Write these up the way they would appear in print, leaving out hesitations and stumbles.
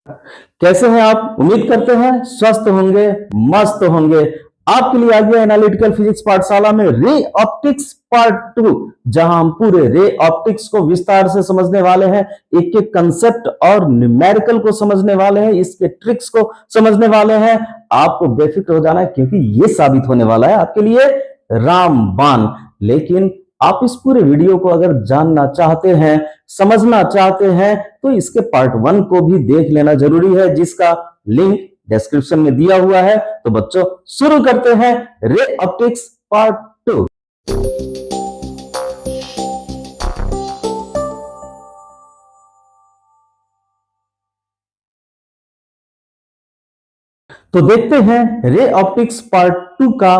कैसे हैं आप? उम्मीद करते हैं स्वस्थ होंगे, मस्त होंगे। आपके लिए आ गया एनालिटिकल फिजिक्स पाठशाला में रे ऑप्टिक्स पार्ट 2, जहां हम पूरे रे ऑप्टिक्स को विस्तार से समझने वाले हैं। एक एक कंसेप्ट और न्यूमेरिकल को समझने वाले हैं, इसके ट्रिक्स को समझने वाले हैं। आपको बेफिक्र हो जाना है, क्योंकि ये साबित होने वाला है आपके लिए रामबाण। लेकिन आप इस पूरे वीडियो को अगर जानना चाहते हैं, समझना चाहते हैं, तो इसके पार्ट 1 को भी देख लेना जरूरी है, जिसका लिंक डिस्क्रिप्शन में दिया हुआ है। तो बच्चों, शुरू करते हैं रे ऑप्टिक्स पार्ट 2। तो देखते हैं रे ऑप्टिक्स पार्ट 2 का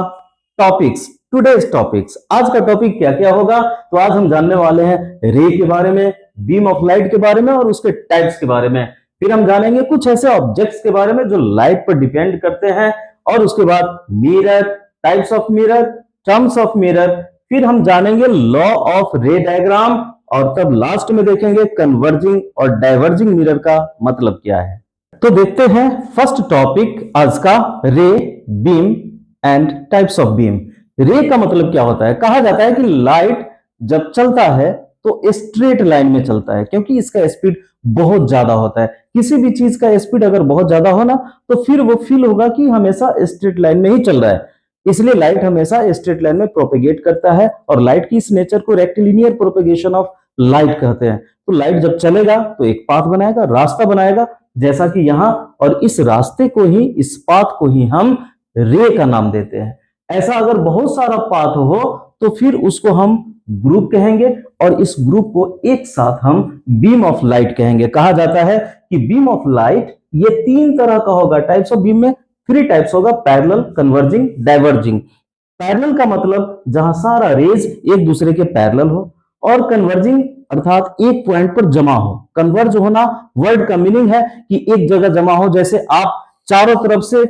टॉपिक्स। टुडेज टॉपिक्स, आज का टॉपिक क्या क्या होगा? तो आज हम जानने वाले हैं रे के बारे में, बीम ऑफ लाइट के बारे में और उसके टाइप्स के बारे में। फिर हम जानेंगे कुछ ऐसे ऑब्जेक्ट्स के बारे में जो लाइट पर डिपेंड करते हैं, और उसके बाद mirror, types of mirror, terms of mirror. फिर हम जानेंगे लॉ ऑफ रे डायग्राम, और तब लास्ट में देखेंगे कन्वर्जिंग और डाइवर्जिंग मिरर का मतलब क्या है। तो देखते हैं फर्स्ट टॉपिक आज का, रे, beam and types of beam. रे का मतलब क्या होता है? कहा जाता है कि लाइट जब चलता है तो स्ट्रेट लाइन में चलता है, क्योंकि इसका स्पीड बहुत ज्यादा होता है। किसी भी चीज का स्पीड अगर बहुत ज्यादा हो ना, तो फिर वो फील होगा कि हमेशा स्ट्रेट लाइन में ही चल रहा है। इसलिए लाइट हमेशा स्ट्रेट लाइन में प्रोपेगेट करता है, और लाइट की इस नेचर को रेक्टिलिनियर प्रोपेगेशन ऑफ लाइट कहते हैं। तो लाइट जब चलेगा तो एक पाथ बनाएगा, रास्ता बनाएगा, जैसा कि यहां, और इस रास्ते को ही, इस पाथ को ही हम रे का नाम देते हैं। ऐसा अगर बहुत सारा पाथ हो तो फिर उसको हम ग्रुप कहेंगे, और इस ग्रुप को एक साथ हम बीम ऑफ लाइट कहेंगे। कहा जाता है कि बीम ऑफ लाइट ये 3 तरह का होगा। टाइप्स ऑफ बीम में 3 टाइप्स होगा, पैरेलल, कन्वर्जिंग, डाइवर्जिंग। पैरेलल का मतलब जहां सारा रेज एक दूसरे के पैरेलल हो, और कन्वर्जिंग अर्थात एक पॉइंट पर जमा हो। कन्वर्ज होना वर्ड का मीनिंग है कि एक जगह जमा हो। जैसे आप चारों तरफ से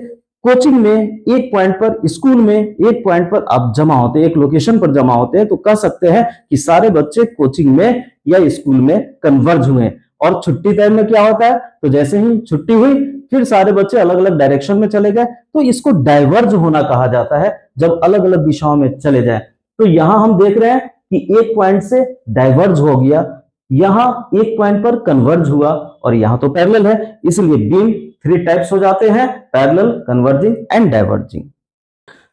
कोचिंग में एक पॉइंट पर, स्कूल में एक पॉइंट पर आप जमा होते हैं, एक लोकेशन पर जमा होते हैं, तो कह सकते हैं कि सारे बच्चे कोचिंग में या स्कूल में कन्वर्ज हुए। और छुट्टी टाइम में क्या होता है? तो जैसे ही छुट्टी हुई, फिर सारे बच्चे अलग अलग डायरेक्शन में चले गए, तो इसको डाइवर्ज होना कहा जाता है, जब अलग अलग दिशाओं में चले जाए। तो यहां हम देख रहे हैं कि एक पॉइंट से डाइवर्ज हो गया, यहां एक पॉइंट पर कन्वर्ज हुआ, और यहां तो पैरेलल है, इसलिए बीम 3 टाइप्स हो जाते हैं, पैरेलल, कन्वर्जिंग एंड डाइवर्जिंग।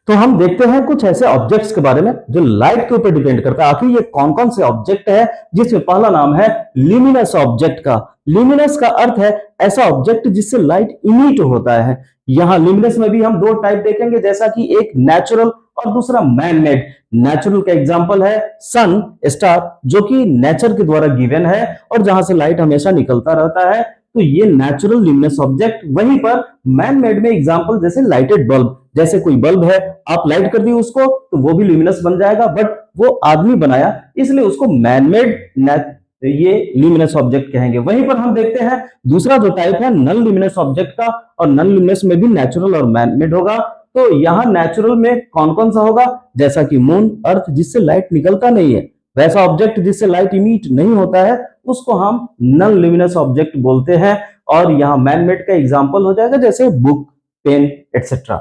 तो हम देखते हैं कुछ ऐसे ऑब्जेक्ट्स के बारे में जो लाइट के ऊपर डिपेंड करता है। आखिर ये कौन कौन से ऑब्जेक्ट है, जिसमें पहला नाम है ल्यूमिनस ऑब्जेक्ट का। ल्यूमिनस का अर्थ है ऐसा ऑब्जेक्ट जिससे लाइट इमिट होता है। यहां ल्यूमिनस में भी हम 2 टाइप देखेंगे, जैसा कि एक नेचुरल और दूसरा मैन मेड। नेचुरल का एग्जांपल है सन, स्टार, जो कि नेचर के द्वारा गिवन है और जहां से लाइट हमेशा निकलता रहता है, तो ये नेचुरल ल्यूमिनस ऑब्जेक्ट। वहीं पर मैन मेड में एग्जांपल जैसे लाइटेड बल्ब, जैसे कोई बल्ब है, आप लाइट कर दी उसको तो वो भी ल्यूमिनस बन जाएगा, बट वो आदमी बनाया, इसलिए उसको मैन मेड ये ल्यूमिनस ऑब्जेक्ट कहेंगे। वहीं पर हम देखते हैं दूसरा जो टाइप है नन ल्यूमिनस ऑब्जेक्ट का, और नन ल्यूमिनस में भी नेचुरल और मैन मेड होगा। तो यहाँ नेचुरल में कौन कौन सा होगा? जैसा कि मून, अर्थ, जिससे लाइट निकलता नहीं है, वैसा ऑब्जेक्ट जिससे लाइट इमिट नहीं होता है, उसको हम नन ल्यूमिनस ऑब्जेक्ट बोलते हैं। और यहाँ मैन मेड का एग्जांपल हो जाएगा जैसे बुक, पेन, एटसेट्रा।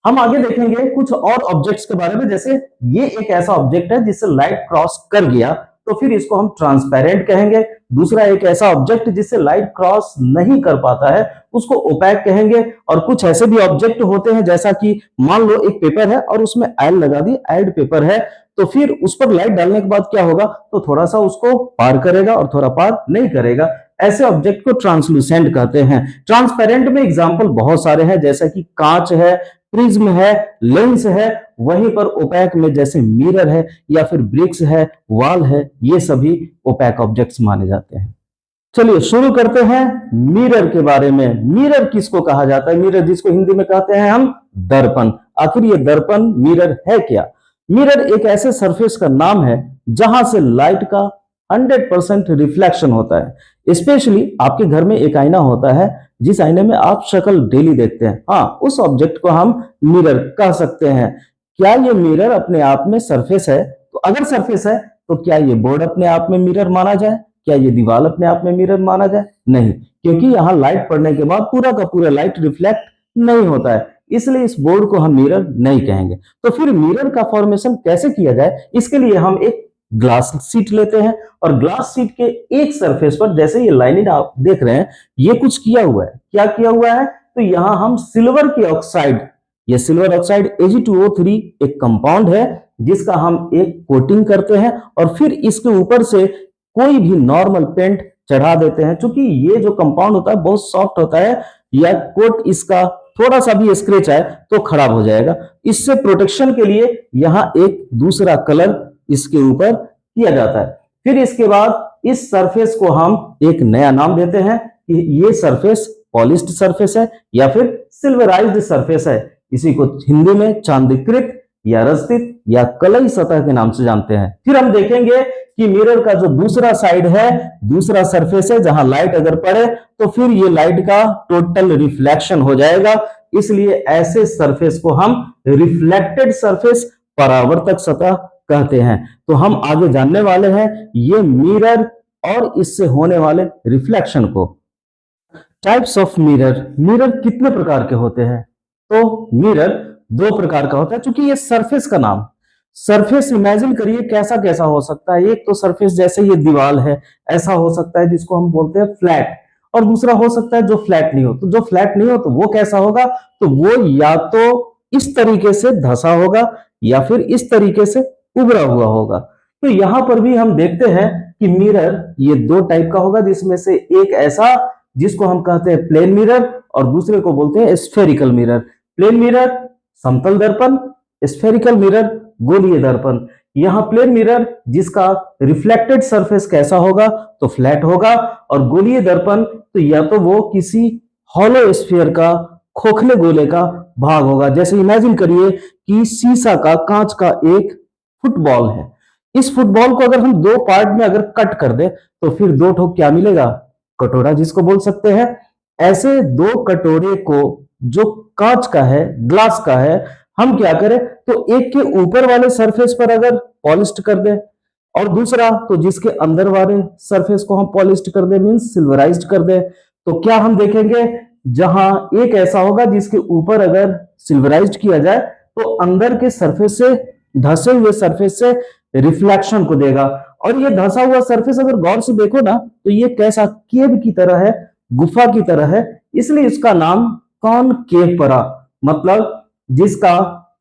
हम आगे देखेंगे कुछ और ऑब्जेक्ट्स के बारे में, जैसे ये एक ऐसा ऑब्जेक्ट है जिससे लाइट क्रॉस कर गया, तो फिर इसको हम ट्रांसपेरेंट कहेंगे। दूसरा एक ऐसा ऑब्जेक्ट जिससे लाइट क्रॉस नहीं कर पाता है, उसको ओपैक कहेंगे। और कुछ ऐसे भी ऑब्जेक्ट होते हैं, जैसा कि मान लो एक पेपर है और उसमें आयल लगा दी, आयल्ड पेपर है, तो फिर उस पर लाइट डालने के बाद क्या होगा? तो थोड़ा सा उसको पार करेगा और थोड़ा पार नहीं करेगा। ऐसे ऑब्जेक्ट को ट्रांसलूसेंट कहते हैं। ट्रांसपेरेंट में एग्जांपल बहुत सारे हैं, जैसा कि कांच है, प्रिज्म है, लेंस है। वहीं पर ओपैक में जैसे मिरर है, या फिर ब्रिक्स है, वॉल है, ये सभी ओपैक ऑब्जेक्ट्स माने जाते हैं। चलिए शुरू करते हैं मिरर के बारे में। मिरर किसको कहा जाता है? मिरर जिसको हिंदी में कहते हैं हम दर्पण। आखिर ये दर्पण, मिरर है क्या? मिरर एक ऐसे सरफेस का नाम है जहां से लाइट का 100% रिफ्लेक्शन होता है। स्पेशली आपके घर में एक आईना होता है, जिस आईने में आप शक्ल डेली देखते हैं, हाँ, उस ऑब्जेक्ट को हम मिरर कह सकते हैं। क्या ये मिरर अपने आप में सरफेस है? तो अगर सरफेस है तो क्या ये बोर्ड अपने आप में मिरर माना जाए? क्या ये दीवार अपने आप में मिरर माना जाए? नहीं, क्योंकि यहाँ लाइट पड़ने के बाद पूरा का पूरा लाइट रिफ्लेक्ट नहीं होता है, इसलिए इस बोर्ड को हम मिरर नहीं कहेंगे। तो फिर मिरर का फॉर्मेशन कैसे किया जाए, इसके लिए हम एक ग्लास शीट लेते हैं और ग्लास शीट के एक सरफेस पर, जैसे ये लाइनिंग आप देख रहे हैं, ये कुछ किया हुआ है। क्या किया हुआ है? तो यहाँ हम सिल्वर की ऑक्साइड, ये सिल्वर ऑक्साइड Ag2O3 एक कंपाउंड है जिसका हम एक कोटिंग करते हैं और फिर इसके ऊपर से कोई भी नॉर्मल पेंट चढ़ा देते हैं। क्योंकि ये जो कंपाउंड होता है बहुत सॉफ्ट होता है, या कोट इसका थोड़ा सा भी स्क्रैच आए तो खराब हो जाएगा। इससे प्रोटेक्शन के लिए यहाँ एक दूसरा कलर इसके ऊपर किया जाता है। फिर इसके बाद इस सरफेस को हम एक नया नाम देते हैं कि ये सरफेस पॉलिश्ड सरफेस है या फिर सिल्वराइज्ड सरफेस है। इसी को हिंदी में चांदीकृत या रजतित या कलई सतह के नाम से जानते हैं। फिर हम देखेंगे कि मिरर का जो दूसरा साइड है, दूसरा सरफेस है, जहां लाइट अगर पड़े तो फिर ये लाइट का टोटल रिफ्लेक्शन हो जाएगा, इसलिए ऐसे सरफेस को हम रिफ्लेक्टेड सरफेस, परावर्तक सतह कहते हैं। तो हम आगे जानने वाले हैं ये मिरर और इससे होने वाले रिफ्लेक्शन को। टाइप्स ऑफ मिरर, मिरर कितने प्रकार के होते हैं? तो मिरर दो प्रकार का होता है। चूंकि ये सरफेस का नाम, सरफेस इमेजिन करिए कैसा कैसा हो सकता है। एक तो सरफेस जैसे ये दीवार है ऐसा हो सकता है जिसको हम बोलते हैं फ्लैट, और दूसरा हो सकता है जो फ्लैट नहीं हो। तो जो फ्लैट नहीं हो तो वो कैसा होगा? तो वो या तो इस तरीके से धंसा होगा या फिर इस तरीके से उभरा हुआ होगा। तो यहां पर भी हम देखते हैं कि मिरर ये दो टाइप का होगा, जिसमें से एक ऐसा जिसको हम कहते हैं प्लेन मिरर और दूसरे को बोलते हैं स्फेरिकल मिरर। प्लेन मिरर समतल दर्पण, स्फेरिकल मिरर गोलीय दर्पण। यहां प्लेन मिरर जिसका रिफ्लेक्टेड सरफेस कैसा होगा? तो फ्लैट होगा, और गोलीय दर्पण तो या तो वो किसी हॉलो स्फीयर का, खोखले गोले का भाग होगा। जैसे इमेजिन करिए कि शीशा का, कांच का एक फुटबॉल है। इस फुटबॉल को अगर हम दो पार्ट में अगर कट कर दे तो फिर दो ठोक क्या मिलेगा? कटोरा जिसको बोल सकते हैं। ऐसे दो कटोरे को जो कांच का है, ग्लास का है, हम क्या करें तो एक के ऊपर वाले सरफेस पर अगर पॉलिश्ड कर दे और दूसरा तो जिसके अंदर वाले सरफेस को हम पॉलिश्ड कर दे, मींस सिल्वराइज्ड कर दे, तो क्या हम देखेंगे जहां एक ऐसा होगा जिसके ऊपर अगर सिल्वराइज्ड किया जाए तो अंदर के सरफेस से, धसे हुए सरफेस से रिफ्लेक्शन को देगा। और ये धसा हुआ सरफेस अगर गौर से देखो ना तो ये कैसा केव की तरह है, गुफा की तरह है, इसलिए इसका नाम कॉनकेव पड़ा। मतलब जिसका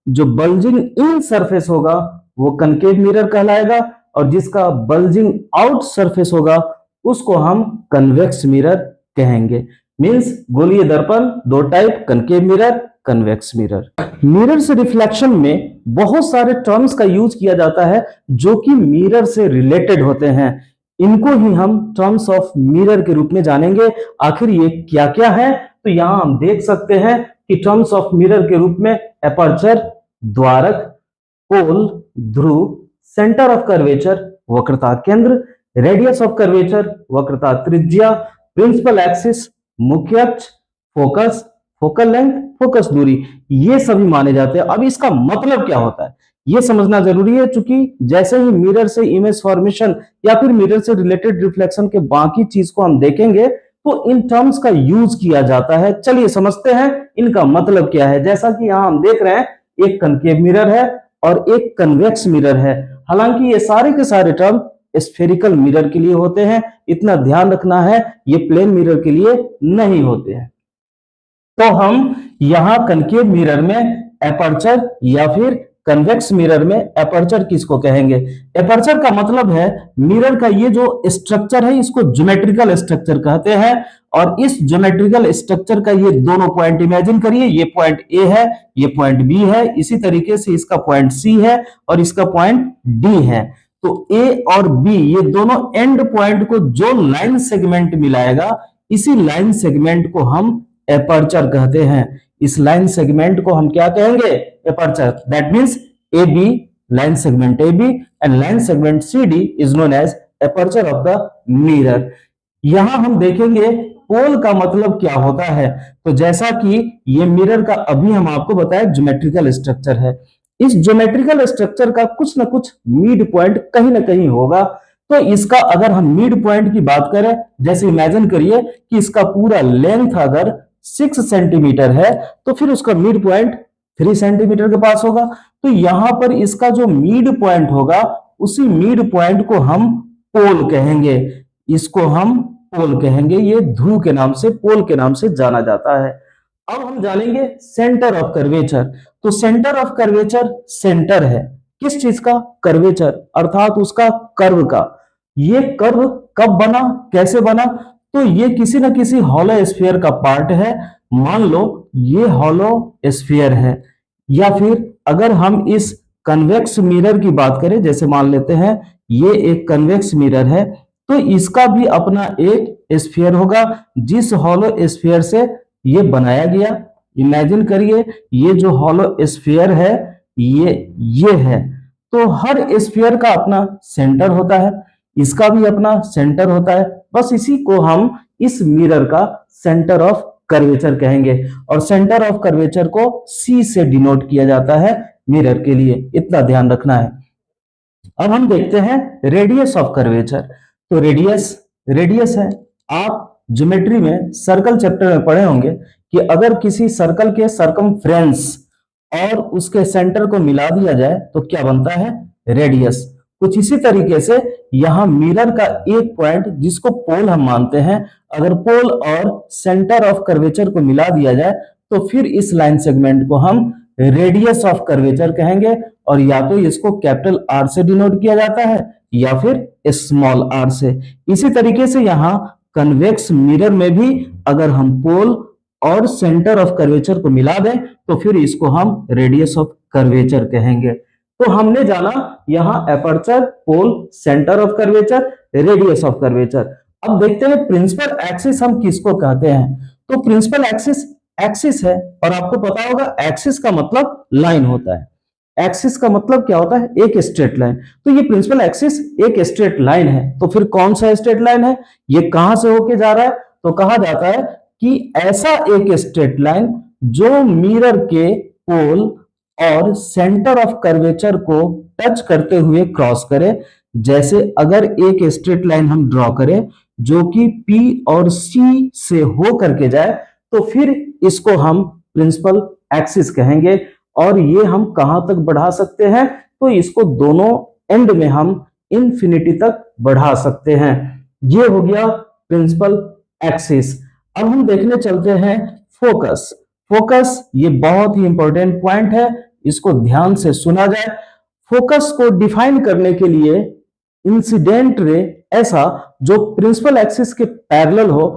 जो बल्जिंग इन सरफेस होगा वो कनकेव मिरर कहलाएगा, और जिसका बल्जिंग आउट सरफेस होगा उसको हम कन्वेक्स मिरर कहेंगे। मींस गोलीय दर्पण दो type, concave mirror, convex mirror. Mirror से रिफ्लेक्शन में बहुत सारे टर्म्स का यूज किया जाता है जो कि मिरर से रिलेटेड होते हैं। इनको ही हम टर्म्स ऑफ मिरर के रूप में जानेंगे। आखिर ये क्या क्या है? तो यहां हम देख सकते हैं कि टर्म्स ऑफ मिरर के रूप में एपर्चर, द्वारक, पोल, ध्रुव, सेंटर ऑफ कर्वेचर, वक्रता केंद्र, रेडियस ऑफ कर्वेचर, वक्रता त्रिज्या, प्रिंसिपल एक्सिस, मुख्य अक्ष, फोकस, फोकल लेंथ, फोकस दूरी, ये सभी माने जाते हैं। अब इसका मतलब क्या होता है ये समझना जरूरी है, क्योंकि जैसे ही मिरर से इमेज फॉर्मेशन या फिर मिरर से रिलेटेड रिफ्लेक्शन के बाकी चीज को हम देखेंगे तो इन टर्म्स का यूज किया जाता है। चलिए समझते हैं इनका मतलब क्या है। जैसा कि यहां हम देख रहे हैं एक कनकेव मिरर है और एक कन्वेक्स मिरर है। हालांकि ये सारे के सारे टर्म स्फेरिकल मिरर के लिए होते हैं, इतना ध्यान रखना है, ये प्लेन मिरर के लिए नहीं होते हैं। तो हम यहां कनकेव मिरर में एपर्चर या फिर कन्वेक्स मिरर में एपर्चर किसको कहेंगे? एपर्चर का मतलब है मिरर का ये जो स्ट्रक्चर है इसको ज्योमेट्रिकल स्ट्रक्चर कहते हैं, और इस ज्योमेट्रिकल स्ट्रक्चर का ये दोनों पॉइंट इमेजिन करिए, ये पॉइंट ए है, ये पॉइंट बी है, इसी तरीके से इसका पॉइंट सी है और इसका पॉइंट डी है। तो ए और बी ये दोनों एंड पॉइंट को जो लाइन सेगमेंट मिलाएगा, इसी लाइन सेगमेंट को हम एपर्चर कहते हैं। इस लाइन सेगमेंट को हम क्या कहेंगे? Aperture. That means A B, line segment A B and line segment C D is known as aperture of the mirror. यहां हम देखेंगे पोल का मतलब क्या होता है। तो जैसा कि ये मिरर का अभी हम आपको बताया ज्योमेट्रिकल स्ट्रक्चर है, इस ज्योमेट्रिकल स्ट्रक्चर का कुछ ना कुछ मिड पॉइंट कहीं ना कहीं होगा। तो इसका अगर हम मिड पॉइंट की बात करें, जैसे इमेजिन करिए कि इसका पूरा लेंथ अगर 6 सेंटीमीटर है तो फिर उसका मिड पॉइंट 3 सेंटीमीटर के पास होगा। तो यहां पर इसका जो मिड पॉइंट होगा उसी मिड पॉइंट को हम पोल कहेंगे। इसको हम पोल कहेंगे, ये ध्रुव के नाम से, पोल के नाम से जाना जाता है। अब हम जानेंगे सेंटर ऑफ कर्वेचर। तो सेंटर ऑफ कर्वेचर सेंटर है किस चीज का? कर्वेचर, अर्थात उसका कर्व का। ये कर्व कब बना, कैसे बना? तो ये किसी न किसी हॉलो स्फीयर का पार्ट है। मान लो ये हॉलो स्फीयर है, या फिर अगर हम इस कन्वेक्स मिरर की बात करें, जैसे मान लेते हैं ये एक कन्वेक्स मिरर है, तो इसका भी अपना एक स्फीयर होगा जिस हॉलो स्फीयर से ये बनाया गया। इमेजिन करिए ये जो हॉलो स्फीयर है ये है। तो हर स्फीयर का अपना सेंटर होता है, इसका भी अपना सेंटर होता है। बस इसी को हम इस मिरर का सेंटर ऑफ कर्वेचर कहेंगे, और सेंटर ऑफ कर्वेचर को C से डिनोट किया जाता है मिरर के लिए, इतना ध्यान रखना है। अब हम देखते हैं रेडियस ऑफ कर्वेचर। तो रेडियस है, आप ज्योमेट्री में सर्कल चैप्टर में पढ़े होंगे कि अगर किसी सर्कल के सरकमफ्रेंस और उसके सेंटर को मिला दिया जाए तो क्या बनता है? रेडियस। कुछ इसी तरीके से यहां मिरर का एक पॉइंट जिसको पोल हम मानते हैं, अगर पोल और सेंटर ऑफ कर्वेचर को मिला दिया जाए तो फिर इस लाइन सेगमेंट को हम रेडियस ऑफ कर्वेचर कहेंगे, और या तो इसको कैपिटल R से डिनोट किया जाता है या फिर स्मॉल r से। इसी तरीके से यहां कन्वेक्स मिरर में भी अगर हम पोल और सेंटर ऑफ कर्वेचर को मिला दें तो फिर इसको हम रेडियस ऑफ कर्वेचर कहेंगे। तो हमने जाना यहां aperture, pole, centre of curvature, radius of curvature. अब देखते हैं प्रिंसिपल एक्सिस हम किसको कहते हैं। तो प्रिंसिपल एक्सिस एक्सिस है, और आपको पता होगा एक्सिस का मतलब लाइन होता है। एक्सिस का मतलब क्या होता है? एक स्ट्रेट लाइन। तो ये प्रिंसिपल एक्सिस एक स्ट्रेट लाइन है। तो फिर कौन सा स्ट्रेट लाइन है? ये कहां से होके जा रहा है? तो कहा जाता है कि ऐसा एक स्ट्रेट लाइन जो मिरर के पोल और सेंटर ऑफ कर्वेचर को टच करते हुए क्रॉस करे। जैसे अगर एक स्ट्रेट लाइन हम ड्रॉ करें जो कि P और C से हो करके जाए तो फिर इसको हम प्रिंसिपल एक्सिस कहेंगे। और ये हम कहां तक बढ़ा सकते हैं? तो इसको दोनों एंड में हम इंफिनिटी तक बढ़ा सकते हैं। ये हो गया प्रिंसिपल एक्सिस। अब हम देखने चलते हैं फोकस। फोकस ये बहुत ही इंपॉर्टेंट पॉइंट है, इसको ध्यान से सुना जाए। फोकस को डिफाइन करने के लिए इंसिडेंट रे ऐसा जो प्रिंसिपल एक्सिस के पैरेलल हो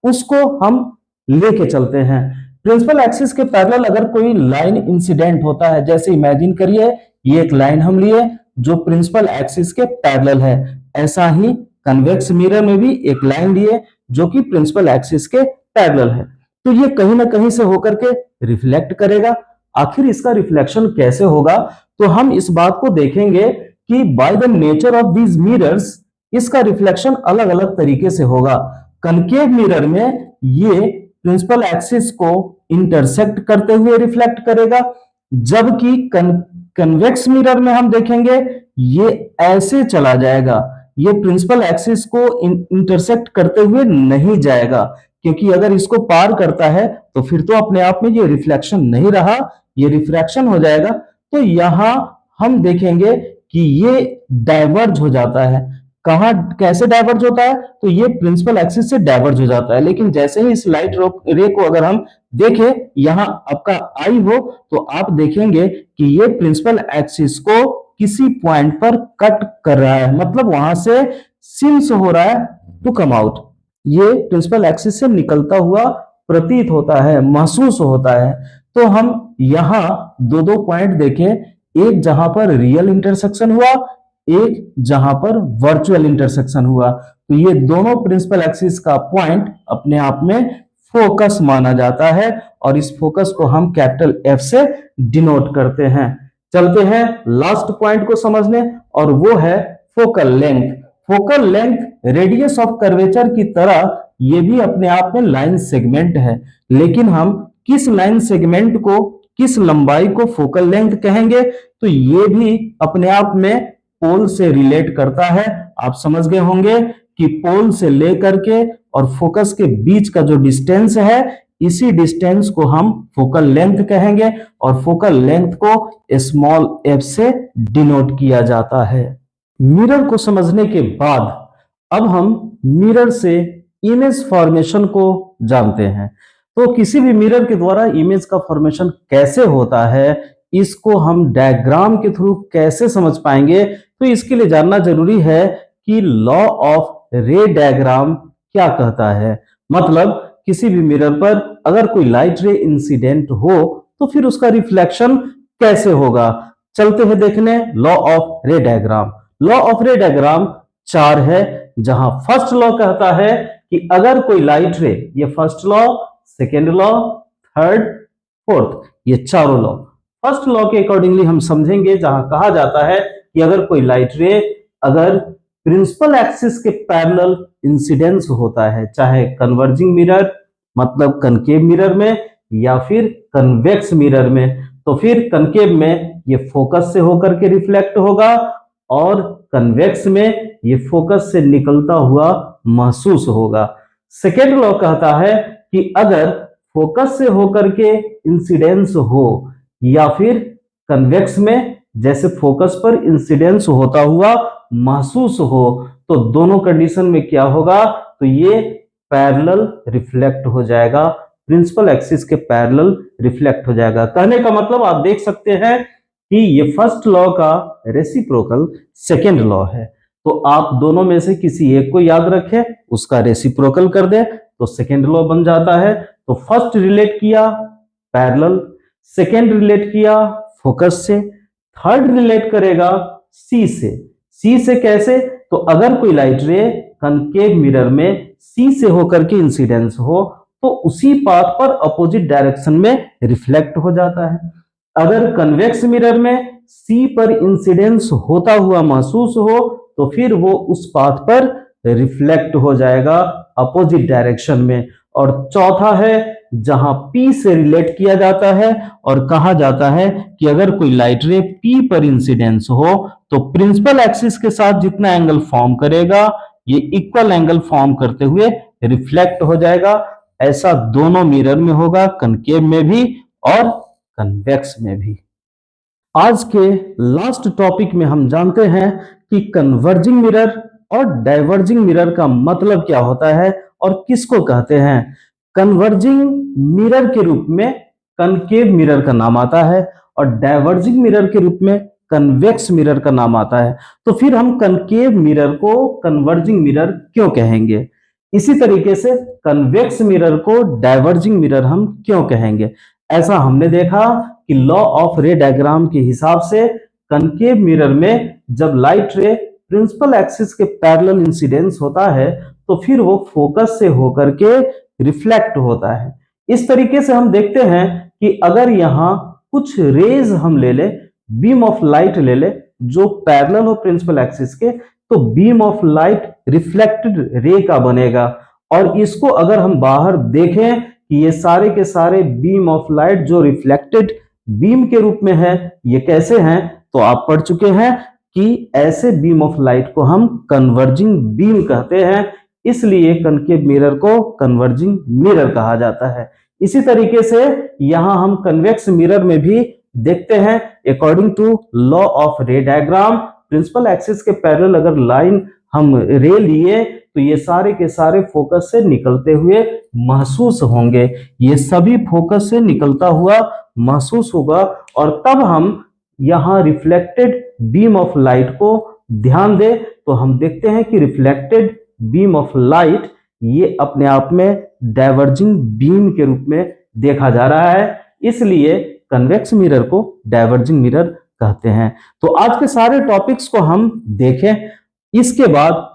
उसको हम लेके चलते हैं। प्रिंसिपल एक्सिस के पैरेलल अगर कोई लाइन इंसिडेंट होता है, जैसे इमेजिन करिए ये एक लाइन हम लिए जो प्रिंसिपल एक्सिस के पैरेलल है, ऐसा ही कन्वेक्स मिरर में भी एक लाइन लिए जो कि प्रिंसिपल एक्सिस के पैरेलल है। तो ये कहीं ना कहीं से होकर के रिफ्लेक्ट करेगा। आखिर इसका रिफ्लेक्शन कैसे होगा? तो हम इस बात को देखेंगे कि by the nature of these mirrors इसका रिफ्लेक्शन अलग अलग तरीके से होगा। कनकेव मिरर में ये प्रिंसिपल एक्सिस को इंटरसेक्ट करते हुए रिफ्लेक्ट करेगा, जबकि कन्वेक्स मिरर में हम देखेंगे ये ऐसे चला जाएगा, ये प्रिंसिपल एक्सिस को इंटरसेक्ट करते हुए नहीं जाएगा, क्योंकि अगर इसको पार करता है तो फिर तो अपने आप में ये रिफ्लेक्शन नहीं रहा, ये रिफ्रैक्शन हो जाएगा। तो यहां हम देखेंगे कि ये डाइवर्ज हो जाता है। कहां कैसे डाइवर्ज होता है? तो ये प्रिंसिपल एक्सिस से डाइवर्ज हो जाता है। लेकिन जैसे ही इस लाइट रे को अगर हम देखें, यहां आपका आई हो, तो आप देखेंगे कि ये प्रिंसिपल एक्सिस को किसी पॉइंट पर कट कर रहा है, मतलब वहां से सिंस हो रहा है टू कम आउट। ये प्रिंसिपल एक्सिस से निकलता हुआ प्रतीत होता है, महसूस होता है। तो हम यहां दो दो पॉइंट देखें, एक जहां पर रियल इंटरसेक्शन हुआ, एक जहां पर वर्चुअल इंटरसेक्शन हुआ। तो ये दोनों प्रिंसिपल एक्सिस का पॉइंट अपने आप में फोकस माना जाता है, और इस फोकस को हम कैपिटल F से डिनोट करते हैं। चलते हैं लास्ट पॉइंट को समझने, और वो है focal length. Focal length radius of curvature की तरह ये भी अपने आप में लाइन सेगमेंट है, लेकिन हम किस लाइन सेगमेंट को, किस लंबाई को फोकल लेंथ कहेंगे? तो ये भी अपने आप में पोल से रिलेट करता है, आप समझ गए होंगे कि पोल से लेकर के और फोकस के बीच का जो डिस्टेंस है, इसी डिस्टेंस को हम फोकल लेंथ कहेंगे और फोकल लेंथ को स्मॉल f से डिनोट किया जाता है। मिरर को समझने के बाद अब हम मिरर से इमेज फॉर्मेशन को जानते हैं। तो किसी भी मिरर के द्वारा इमेज का फॉर्मेशन कैसे होता है, इसको हम डायग्राम के थ्रू कैसे समझ पाएंगे, तो इसके लिए जानना जरूरी है कि लॉ ऑफ रे डायग्राम क्या कहता है। मतलब किसी भी मिरर पर अगर कोई लाइट रे इंसिडेंट हो तो फिर उसका रिफ्लेक्शन कैसे होगा। चलते हैं देखने law of ray diagram. Law of ray diagram 4 है, जहां फर्स्ट लॉ कहता है कि अगर कोई लाइट रे, ये first law, second law, third, fourth, ये चारों लॉ फर्स्ट लॉ के अकॉर्डिंगली हम समझेंगे, जहां कहा जाता है कि अगर कोई लाइट रे अगर प्रिंसिपल एक्सिस के पैरेलल इंसिडेंस होता है, चाहे कन्वर्जिंग मिरर मतलब कनकेव मिरर में या फिर कन्वेक्स मिरर में, तो फिर कनकेव में ये फोकस से होकर के रिफ्लेक्ट होगा और कन्वेक्स में ये फोकस से निकलता हुआ महसूस होगा। सेकेंड लॉ कहता है कि अगर फोकस से होकर के इंसिडेंस हो या फिर कन्वेक्स में जैसे फोकस पर इंसिडेंस होता हुआ महसूस हो, तो दोनों कंडीशन में क्या होगा, तो ये पैरेलल रिफ्लेक्ट हो जाएगा, प्रिंसिपल एक्सिस के पैरेलल रिफ्लेक्ट हो जाएगा। कहने का मतलब आप देख सकते हैं कि ये फर्स्ट लॉ का रेसिप्रोकल सेकेंड लॉ है। तो आप दोनों में से किसी एक को याद रखें, उसका रेसिप्रोकल कर दे तो सेकेंड लॉ बन जाता है। तो फर्स्ट रिलेट किया पैरेलल, सेकेंड रिलेट किया फोकस से, थर्ड रिलेट करेगा सी से। सी से कैसे, तो अगर कोई लाइट रे कनकेव मिरर में सी से होकर के इंसिडेंस हो तो उसी पाथ पर अपोजिट डायरेक्शन में रिफ्लेक्ट हो जाता है। अगर कन्वेक्स मिरर में सी पर इंसिडेंस होता हुआ महसूस हो तो फिर वो उस पाथ पर रिफ्लेक्ट हो जाएगा अपोजिट डायरेक्शन में। और चौथा है जहां P से रिलेट किया जाता है और कहा जाता है कि अगर कोई लाइट रे P पर इंसिडेंस हो तो प्रिंसिपल एक्सिस के साथ जितना एंगल फॉर्म करेगा ये इक्वल एंगल फॉर्म करते हुए रिफ्लेक्ट हो जाएगा। ऐसा दोनों मिरर में होगा, कनकेव में भी और कन्वेक्स में भी। आज के लास्ट टॉपिक में हम जानते हैं कि कन्वर्जिंग मिरर और डाइवर्जिंग मिरर का मतलब क्या होता है और किसको कहते हैं। कन्वर्जिंग मिरर के रूप में कनकेव मिरर का नाम आता है और डाइवर्जिंग मिरर के रूप में कन्वेक्स मिरर का नाम आता है। तो फिर हम कनकेव मिरर को कन्वर्जिंग मिरर क्यों कहेंगे, इसी तरीके से कन्वेक्स मिरर को डाइवर्जिंग मिरर हम क्यों कहेंगे। ऐसा हमने देखा कि लॉ ऑफ रे डायग्राम के हिसाब से कनकेव मिरर में जब लाइट रे प्रिंसिपल एक्सिस के पैरेलल इंसिडेंस होता है तो फिर वो फोकस से होकर के रिफ्लेक्ट होता है। इस तरीके से हम देखते हैं कि अगर यहाँ कुछ रेज हम ले ले, बीम ऑफ लाइट ले ले जो पैरेलल हो प्रिंसिपल एक्सिस के, तो beam of light reflected ray का बनेगा। और इसको अगर हम बाहर देखें कि ये सारे के सारे बीम ऑफ लाइट जो रिफ्लेक्टेड बीम के रूप में है, ये कैसे हैं, तो आप पढ़ चुके हैं कि ऐसे बीम ऑफ लाइट को हम कन्वर्जिंग बीम कहते हैं, इसलिए कनकेव मिरर को कन्वर्जिंग मिरर कहा जाता है। इसी तरीके से यहां हम कन्वेक्स मिरर में भी देखते हैं, according to law of ray diagram principal axis के पैरेलल अगर लाइन हम रे लिए तो ये सारे के सारे फोकस से निकलते हुए महसूस होंगे, ये सभी फोकस से निकलता हुआ महसूस होगा। और तब हम यहाँ रिफ्लेक्टेड बीम ऑफ लाइट को ध्यान दें तो हम देखते हैं कि रिफ्लेक्टेड बीम ऑफ लाइट ये अपने आप में डाइवर्जिंग बीम के रूप में देखा जा रहा है, इसलिए कन्वेक्स मिरर को डाइवर्जिंग मिरर कहते हैं। तो आज के सारे टॉपिक्स को हम देखें, इसके बाद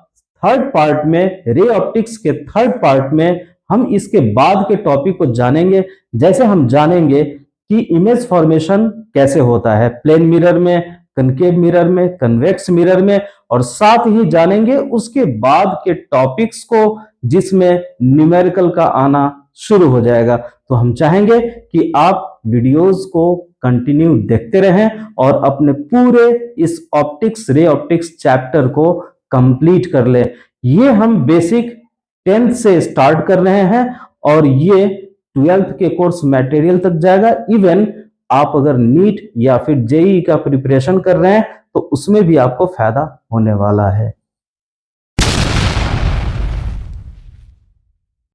थर्ड पार्ट में रे ऑप्टिक्स के थर्ड पार्ट में हम इसके बाद के टॉपिक को जानेंगे। जैसे हम जानेंगे कि इमेज फॉर्मेशन कैसे होता है प्लेन मिरर में, कनकेव मिरर में, कन्वेक्स मिरर में, और साथ ही जानेंगे उसके बाद के टॉपिक्स को जिसमें न्यूमेरिकल का आना शुरू हो जाएगा। तो हम चाहेंगे कि आप वीडियोस को कंटिन्यू देखते रहें और अपने पूरे इस ऑप्टिक्स रे ऑप्टिक्स चैप्टर को कंप्लीट कर ले। ये हम बेसिक 10th से स्टार्ट कर रहे हैं और ये 12th के कोर्स मटेरियल तक जाएगा। इवन आप अगर नीट या फिर जेईई का प्रिपरेशन कर रहे हैं तो उसमें भी आपको फायदा होने वाला है।